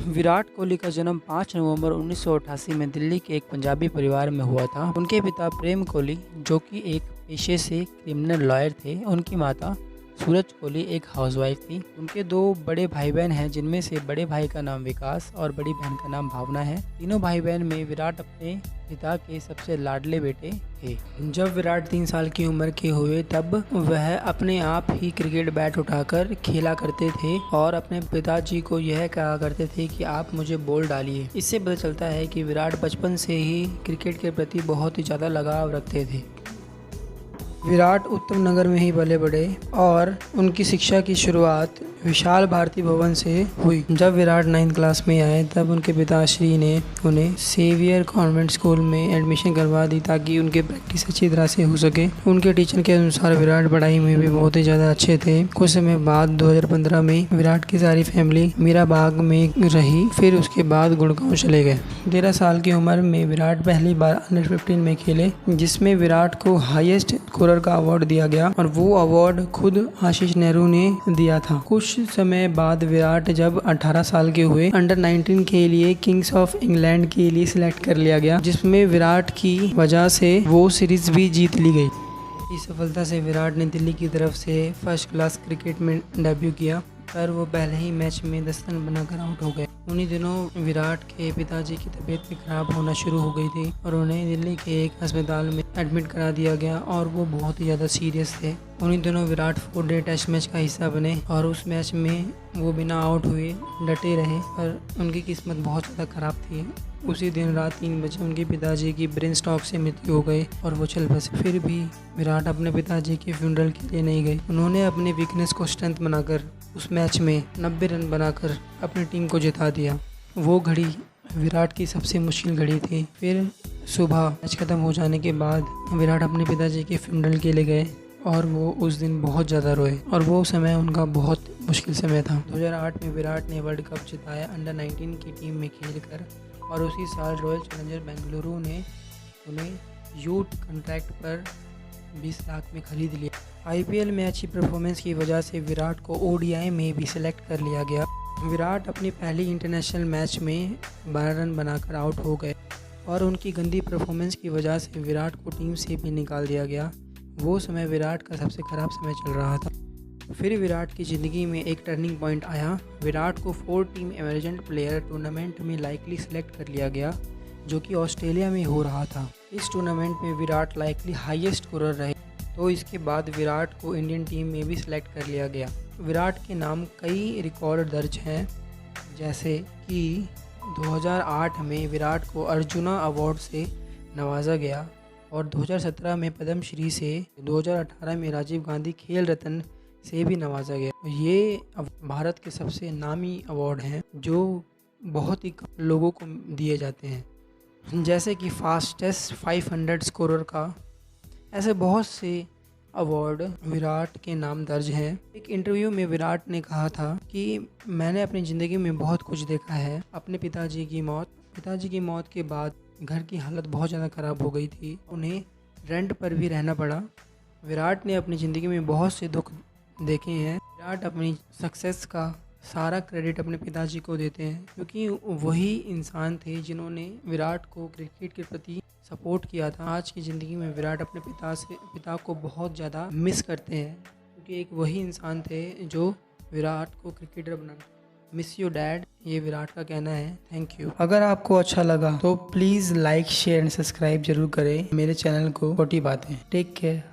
विराट कोहली का जन्म 5 नवंबर 1988 में दिल्ली के एक पंजाबी परिवार में हुआ था। उनके पिता प्रेम कोहली, जो कि एक पेशे से क्रिमिनल लॉयर थे। उनकी माता सूरज कोहली एक हाउसवाइफ थी। उनके 2 बड़े भाई बहन हैं, जिनमें से बड़े भाई का नाम विकास और बड़ी बहन का नाम भावना है। तीनों भाई बहन में विराट अपने पिता के सबसे लाडले बेटे थे। जब विराट 3 साल की उम्र के हुए तब वह अपने आप ही क्रिकेट बैट उठाकर खेला करते थे और अपने पिताजी को यह कहा करते थे कि आप मुझे बॉल डालिए। इससे पता चलता है कि विराट बचपन से ही क्रिकेट के प्रति बहुत ही ज़्यादा लगाव रखते थे। विराट उत्तम नगर में ही पले बढ़े और उनकी शिक्षा की शुरुआत विशाल भारती भवन से हुई। जब विराट 9th क्लास में आए तब उनके पिताश्री ने उन्हें सेवियर कॉन्वेंट स्कूल में एडमिशन करवा दी ताकि उनके प्रैक्टिस अच्छी तरह से हो सके। उनके टीचर के अनुसार विराट पढ़ाई में भी बहुत ही ज़्यादा अच्छे थे। कुछ समय बाद 2015 में विराट की सारी फैमिली मीरा बाग में रही, फिर उसके बाद गुड़गांव चले गए। 13 साल की उम्र में विराट पहली बार अंडर 15 में खेले, जिसमें विराट को हाईएस्ट स्कोरर का अवार्ड दिया गया और वो अवार्ड खुद आशीष नेहरू ने दिया था। कुछ समय बाद विराट जब 18 साल के हुए, अंडर 19 के लिए किंग्स ऑफ इंग्लैंड के लिए सिलेक्ट कर लिया गया, जिसमें विराट की वजह से वो सीरीज भी जीत ली गई। इस सफलता से विराट ने दिल्ली की तरफ से फर्स्ट क्लास क्रिकेट में डेब्यू किया, पर वो पहले ही मैच में 10 रन बनाकर आउट हो गए। उन्हीं दिनों विराट के पिताजी की तबीयत भी खराब होना शुरू हो गई थी और उन्हें दिल्ली के एक अस्पताल में एडमिट करा दिया गया और वो बहुत ही ज़्यादा सीरियस थे। उन्हीं दिनों विराट 4-डे टेस्ट मैच का हिस्सा बने और उस मैच में वो बिना आउट हुए डटे रहे, पर उनकी किस्मत बहुत ज़्यादा ख़राब थी। उसी दिन रात 3 बजे उनके पिताजी की ब्रेन स्ट्रोक से मृत्यु हो गई और वो चल बसे। फिर भी विराट अपने पिताजी के फ्यूनरल के लिए नहीं गए। उन्होंने अपने वीकनेस को स्ट्रेंथ बनाकर उस मैच में 90 रन बनाकर अपनी टीम को जिता दिया। वो घड़ी विराट की सबसे मुश्किल घड़ी थी। फिर सुबह मैच खत्म हो जाने के बाद विराट अपने पिताजी के फ्यूनरल के लिए गए और वो उस दिन बहुत ज़्यादा रोए और वो समय उनका बहुत मुश्किल समय था। 2008 में विराट ने वर्ल्ड कप जिताया अंडर 19 की टीम में खेलकर और उसी साल रॉयल चैलेंजर बेंगलुरु ने उन्हें यूथ कॉन्ट्रैक्ट पर 20 लाख में खरीद लिया। आईपीएल में अच्छी परफॉर्मेंस की वजह से विराट को ओडीआई में भी सिलेक्ट कर लिया गया। विराट अपनी पहली इंटरनेशनल मैच में 12 रन बनाकर आउट हो गए और उनकी गंदी परफॉर्मेंस की वजह से विराट को टीम से भी निकाल दिया गया। वो समय विराट का सबसे ख़राब समय चल रहा था। फिर विराट की ज़िंदगी में एक टर्निंग पॉइंट आया। विराट को 4 टीम एमरजेंट प्लेयर टूर्नामेंट में लाइकली सिलेक्ट कर लिया गया, जो कि ऑस्ट्रेलिया में हो रहा था। इस टूर्नामेंट में विराट लाइकली हाईएस्ट स्कोरर रहे, तो इसके बाद विराट को इंडियन टीम में भी सिलेक्ट कर लिया गया। विराट के नाम कई रिकॉर्ड दर्ज हैं, जैसे कि 2008 में विराट को अर्जुना अवार्ड से नवाजा गया और 2017 में पद्मश्री से, 2018 में राजीव गांधी खेल रत्न से भी नवाजा गया। ये भारत के सबसे नामी अवार्ड हैं जो बहुत ही कम लोगों को दिए जाते हैं, जैसे कि फास्टेस्ट 500 स्कोरर का। ऐसे बहुत से अवार्ड विराट के नाम दर्ज हैं। एक इंटरव्यू में विराट ने कहा था कि मैंने अपनी ज़िंदगी में बहुत कुछ देखा है। अपने पिताजी की मौत के बाद घर की हालत बहुत ज़्यादा ख़राब हो गई थी, उन्हें रेंट पर भी रहना पड़ा। विराट ने अपनी ज़िंदगी में बहुत से दुख देखे हैं। विराट अपनी सक्सेस का सारा क्रेडिट अपने पिताजी को देते हैं, क्योंकि वही इंसान थे जिन्होंने विराट को क्रिकेट के प्रति सपोर्ट किया था। आज की ज़िंदगी में विराट अपने पिता को बहुत ज़्यादा मिस करते हैं, क्योंकि एक वही इंसान थे जो विराट को क्रिकेटर बना। मिस यू डैड, ये विराट का कहना है। Thank you. अगर आपको अच्छा लगा तो please like, share and subscribe जरूर करें मेरे चैनल को छोटी बातें। Take care.